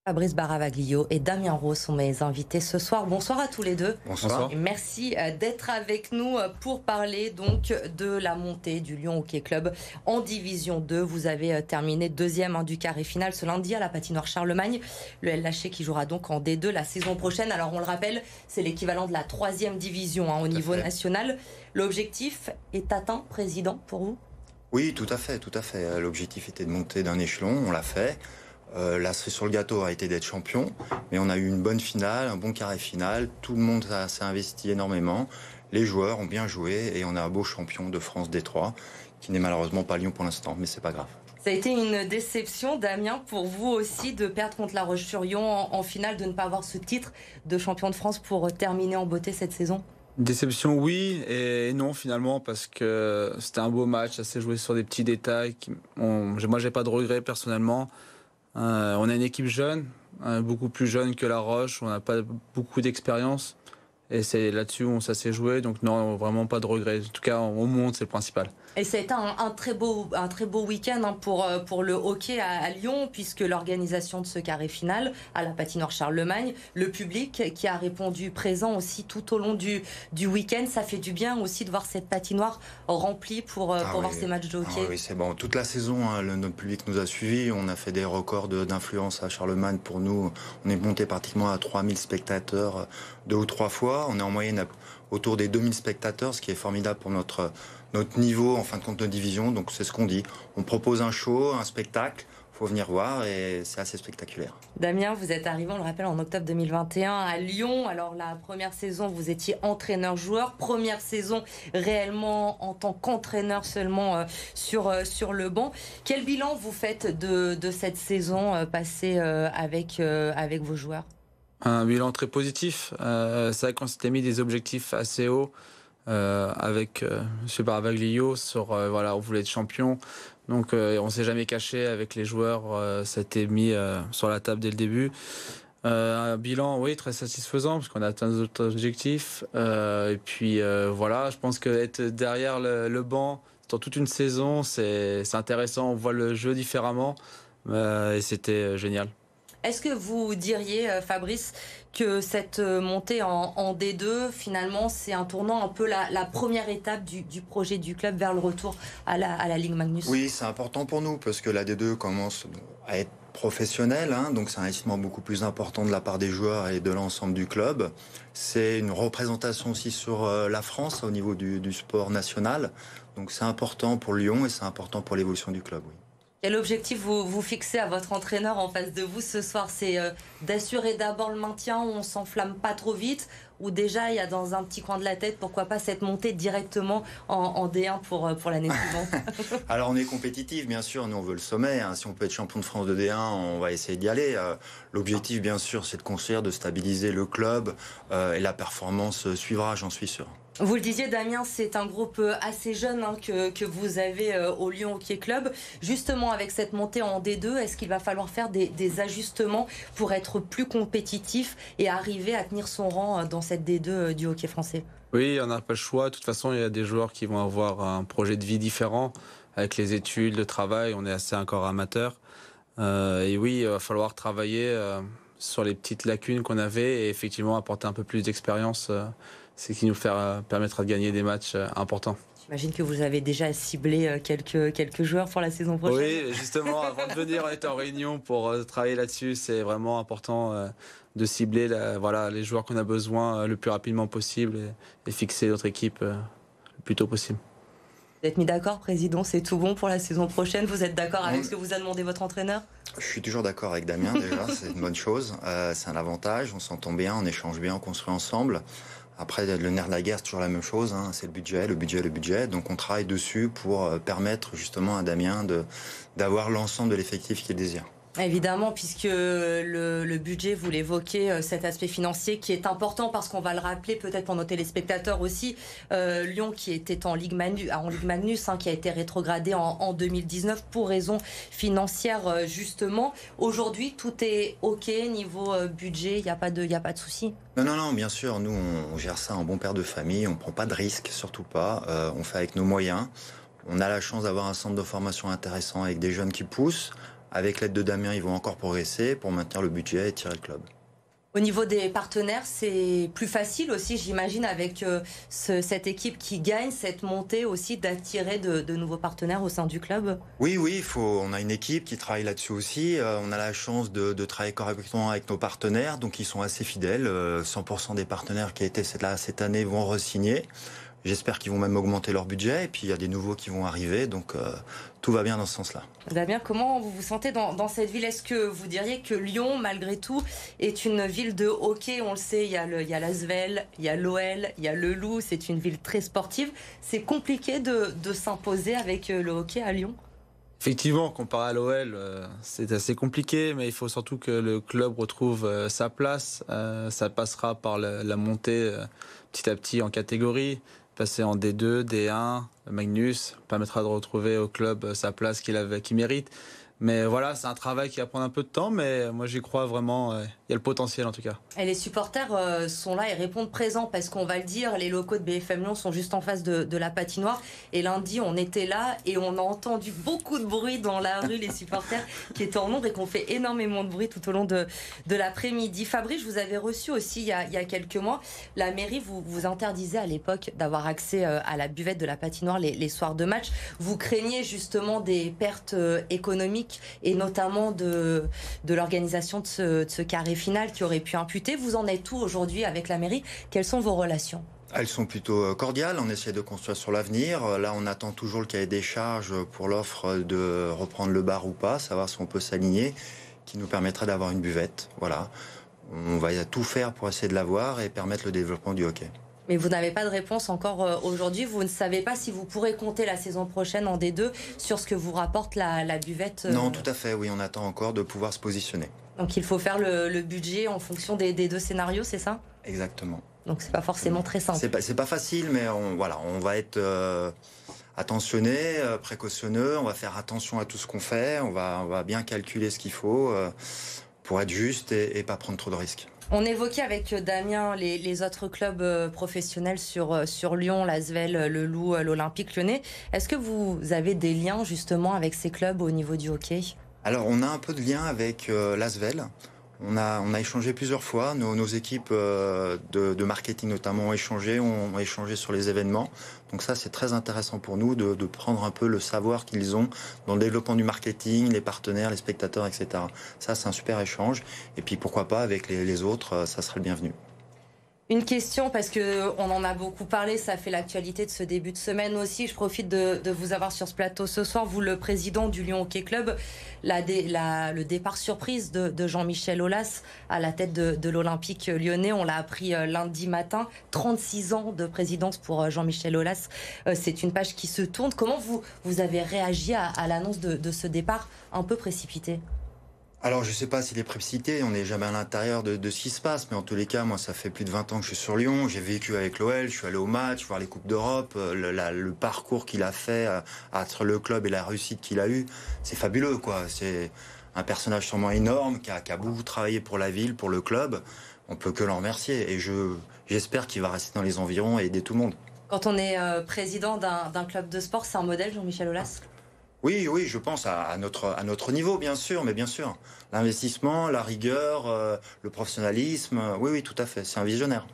Fabrice Baravaglio et Damien Rose sont mes invités ce soir. Bonsoir à tous les deux. Bonsoir. Et merci d'être avec nous pour parler donc de la montée du Lyon Hockey Club en Division 2. Vous avez terminé deuxième du carré final ce lundi à la patinoire Charlemagne. Le LHC qui jouera donc en D2 la saison prochaine. Alors on le rappelle, c'est l'équivalent de la 3e division au niveau national. L'objectif est atteint, Président, pour vous ? Oui, tout à fait, tout à fait. L'objectif était de monter d'un échelon, on l'a fait. La cerise sur le gâteau a été d'être champion, mais on a eu une bonne finale, un bon carré final. Tout le monde s'est investi énormément. Les joueurs ont bien joué et on a un beau champion de France D3 qui n'est malheureusement pas Lyon pour l'instant, mais c'est pas grave. Ça a été une déception, Damien, pour vous aussi, de perdre contre La Roche-sur-Yon en finale, de ne pas avoir ce titre de champion de France pour terminer en beauté cette saison ? Déception, oui et non finalement, parce que c'était un beau match, ça s'est joué sur des petits détails. Moi, j'ai pas de regrets personnellement. On a une équipe jeune, beaucoup plus jeune que La Roche, on n'a pas beaucoup d'expérience et c'est là-dessus où ça s'est joué, donc non, vraiment pas de regrets. En tout cas, on monte, c'est le principal. Et ça a été un très beau week-end pour le hockey à Lyon, puisque l'organisation de ce carré final à la patinoire Charlemagne, le public qui a répondu présent aussi tout au long du week-end, ça fait du bien aussi de voir cette patinoire remplie pour voir ces matchs de hockey. Oui, c'est bon. Toute la saison, notre public nous a suivis. On a fait des records d'influence à Charlemagne. Pour nous, on est monté pratiquement à 3000 spectateurs 2 ou 3 fois. On est en moyenne autour des 2000 spectateurs, ce qui est formidable pour notre niveau, en fin de compte, de division. Donc c'est ce qu'on dit. On propose un show, un spectacle. Il faut venir voir et c'est assez spectaculaire. Damien, vous êtes arrivé, on le rappelle, en octobre 2021 à Lyon. Alors la première saison, vous étiez entraîneur-joueur. Première saison réellement en tant qu'entraîneur seulement sur le banc. Quel bilan vous faites de cette saison passée avec vos joueurs ? Un bilan très positif. C'est vrai qu'on s'était mis des objectifs assez hauts avec M. Baravaglio sur on voulait être champion. Donc on s'est jamais caché avec les joueurs. Ça a été mis sur la table dès le début. Un bilan, oui, très satisfaisant parce qu'on a atteint nos objectifs. Et puis je pense qu'être derrière le banc dans toute une saison, c'est intéressant. On voit le jeu différemment et c'était génial. Est-ce que vous diriez, Fabrice, que cette montée en D2, finalement, c'est un tournant un peu la première étape du projet du club vers le retour à la Ligue Magnus ? Oui, c'est important pour nous parce que la D2 commence à être professionnelle, donc c'est un investissement beaucoup plus important de la part des joueurs et de l'ensemble du club. C'est une représentation aussi sur la France au niveau du sport national. Donc c'est important pour Lyon et c'est important pour l'évolution du club, oui. Quel objectif vous fixez à votre entraîneur en face de vous ce soir ? C'est d'assurer d'abord le maintien où on s'enflamme pas trop vite, ou déjà il y a dans un petit coin de la tête, pourquoi pas cette montée directement en D1 pour l'année suivante ? Alors on est compétitif, bien sûr, nous on veut le sommet. Si on peut être champion de France de D1, on va essayer d'y aller. L'objectif, bien sûr, c'est de construire, de stabiliser le club et la performance suivra, j'en suis sûr. Vous le disiez, Damien, c'est un groupe assez jeune que vous avez au Lyon Hockey Club. Justement, avec cette montée en D2, est-ce qu'il va falloir faire des ajustements pour être plus compétitif et arriver à tenir son rang dans cette D2 du hockey français ? Oui, on n'a pas le choix. De toute façon, il y a des joueurs qui vont avoir un projet de vie différent avec les études, le travail. On est assez encore amateur. Et oui, il va falloir travailler sur les petites lacunes qu'on avait et effectivement apporter un peu plus d'expérience. C'est ce qui nous permettra de gagner des matchs importants. J'imagine que vous avez déjà ciblé quelques joueurs pour la saison prochaine. Oui, justement, avant de venir, on était en réunion pour travailler là-dessus. C'est vraiment important de cibler les joueurs qu'on a besoin le plus rapidement possible et fixer notre équipe le plus tôt possible. Vous êtes mis d'accord, Président ? C'est tout bon pour la saison prochaine ? Vous êtes d'accord avec ce que vous a demandé votre entraîneur ? Je suis toujours d'accord avec Damien, déjà, c'est une bonne chose. C'est un avantage, on s'entend bien, on échange bien, on construit ensemble. Après, le nerf de la guerre, c'est toujours la même chose, c'est le budget. Donc on travaille dessus pour permettre justement à Damien d'avoir l'ensemble de l'effectif qu'il désire. Évidemment, puisque le budget, vous l'évoquez, cet aspect financier qui est important parce qu'on va le rappeler peut-être pour nos téléspectateurs aussi, Lyon qui était en Ligue Magnus, qui a été rétrogradé en 2019 pour raisons financières justement. Aujourd'hui, tout est OK niveau budget, il n'y a pas de souci. Non, bien sûr, nous on gère ça en bon père de famille, on prend pas de risques, surtout pas, on fait avec nos moyens. On a la chance d'avoir un centre de formation intéressant avec des jeunes qui poussent, avec l'aide de Damien, ils vont encore progresser pour maintenir le budget et tirer le club. Au niveau des partenaires, c'est plus facile aussi, j'imagine, avec cette équipe qui gagne, cette montée aussi, d'attirer de nouveaux partenaires au sein du club? Oui, on a une équipe qui travaille là-dessus aussi. On a la chance de travailler correctement avec nos partenaires, donc ils sont assez fidèles. 100% des partenaires qui étaient là cette année vont re-signer. J'espère qu'ils vont même augmenter leur budget, et puis il y a des nouveaux qui vont arriver, donc tout va bien dans ce sens-là. Damien, comment vous vous sentez dans cette ville? Est-ce que vous diriez que Lyon, malgré tout, est une ville de hockey? On le sait, il y a l'Asvel, il y a l'OL, il y a le Loup, c'est une ville très sportive. C'est compliqué de s'imposer avec le hockey à Lyon? Effectivement, comparé à l'OL, c'est assez compliqué, mais il faut surtout que le club retrouve sa place. Ça passera par la montée petit à petit en catégorie, passer en D2, D1. Magnus permettra de retrouver au club sa place qu'il mérite. Mais voilà, c'est un travail qui va prendre un peu de temps, mais moi j'y crois vraiment, il y a le potentiel en tout cas. Et les supporters sont là et répondent présents, parce qu'on va le dire, les locaux de BFM Lyon sont juste en face de la patinoire. Et lundi, on était là et on a entendu beaucoup de bruit dans la rue, les supporters qui étaient en nombre et qui ont fait énormément de bruit tout au long de l'après-midi. Fabrice, je vous avais reçu aussi il y a quelques mois. La mairie vous interdisait à l'époque d'avoir accès à la buvette de la patinoire les soirs de match. Vous craignez justement des pertes économiques, et notamment de l'organisation de ce carré final qui aurait pu imputer. Vous en êtes où aujourd'hui avec la mairie? Quelles sont vos relations? Elles sont plutôt cordiales, on essaie de construire sur l'avenir. Là, on attend toujours le cahier des charges pour l'offre de reprendre le bar ou pas, savoir si on peut s'aligner, qui nous permettra d'avoir une buvette. Voilà. On va tout faire pour essayer de l'avoir et permettre le développement du hockey. Mais vous n'avez pas de réponse encore aujourd'hui. Vous ne savez pas si vous pourrez compter la saison prochaine en D2 sur ce que vous rapporte la buvette? Non, tout à fait, oui, on attend encore de pouvoir se positionner. Donc il faut faire le budget en fonction des deux scénarios, c'est ça? Exactement. Donc c'est pas forcément très simple. C'est pas facile, mais on va être attentionné, précautionneux, on va faire attention à tout ce qu'on fait, on va bien calculer ce qu'il faut pour être juste et pas prendre trop de risques. On évoquait avec Damien les autres clubs professionnels sur Lyon, l'Asvel, le Loup, l'Olympique Lyonnais. Est-ce que vous avez des liens justement avec ces clubs au niveau du hockey? Alors on a un peu de lien avec l'Asvel. On a échangé plusieurs fois. Nos équipes de marketing notamment ont échangé sur les événements. Donc ça, c'est très intéressant pour nous de prendre un peu le savoir qu'ils ont dans le développement du marketing, les partenaires, les spectateurs, etc. Ça, c'est un super échange. Et puis pourquoi pas avec les autres, ça serait le bienvenu. Une question, parce que on en a beaucoup parlé, ça fait l'actualité de ce début de semaine aussi. Je profite de vous avoir sur ce plateau ce soir, vous le président du Lyon Hockey Club. Le départ surprise de Jean-Michel Aulas à la tête de l'Olympique Lyonnais, on l'a appris lundi matin. 36 ans de présidence pour Jean-Michel Aulas. C'est une page qui se tourne. Comment vous avez réagi à l'annonce de ce départ un peu précipité? Alors, je ne sais pas s'il est précipité, on n'est jamais à l'intérieur de ce qui se passe, mais en tous les cas, moi, ça fait plus de 20 ans que je suis sur Lyon, j'ai vécu avec l'OL, je suis allé au match, voir les Coupes d'Europe, le parcours qu'il a fait entre le club et la réussite qu'il a eue, c'est fabuleux, quoi. C'est un personnage sûrement énorme, qui a beaucoup travaillé pour la ville, pour le club, on peut que l'en remercier, et j'espère qu'il va rester dans les environs et aider tout le monde. Quand on est président d'un club de sport, c'est un modèle, Jean-Michel Aulas? Oui, je pense à notre niveau, bien sûr, mais bien sûr. L'investissement, la rigueur, le professionnalisme, oui, tout à fait. C'est un visionnaire.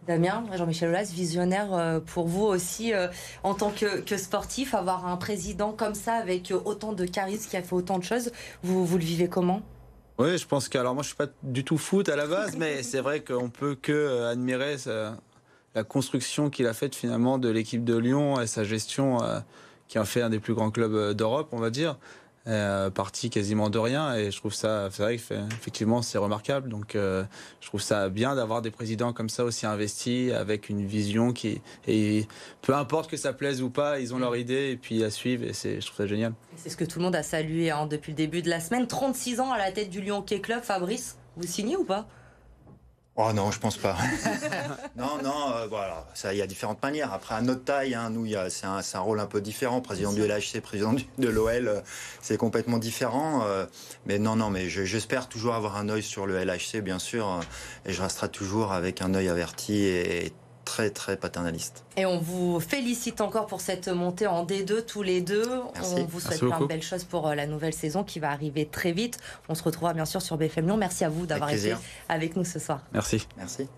Damien, Jean-Michel Aulas, visionnaire pour vous aussi, en tant que sportif, avoir un président comme ça, avec autant de charisme, qui a fait autant de choses, vous le vivez comment? Oui, je pense que, alors moi je suis pas du tout foot à la base, mais c'est vrai qu'on peut que admirer la construction qu'il a faite finalement de l'équipe de Lyon et sa gestion qui en fait un des plus grands clubs d'Europe, on va dire, parti quasiment de rien. Et je trouve ça, c'est vrai qu'effectivement, c'est remarquable. Donc, je trouve ça bien d'avoir des présidents comme ça aussi investis, avec une vision et peu importe que ça plaise ou pas, ils ont leur idée et puis ils la suivent. Et je trouve ça génial. C'est ce que tout le monde a salué depuis le début de la semaine. 36 ans à la tête du Lyon Hockey Club. Fabrice, vous signez ou pas? Oh non, je pense pas. Non, voilà, il y a différentes manières. Après, à notre taille, nous, c'est un rôle un peu différent. Président du LHC, président de l'OL, c'est complètement différent. Mais mais j'espère toujours avoir un œil sur le LHC, bien sûr. Et je resterai toujours avec un œil averti et très très paternaliste. Et on vous félicite encore pour cette montée en D2 tous les deux. Merci. On vous souhaite plein de belles choses pour la nouvelle saison qui va arriver très vite. On se retrouvera bien sûr sur BFM Lyon. Merci à vous d'avoir été avec nous ce soir. Merci. Merci.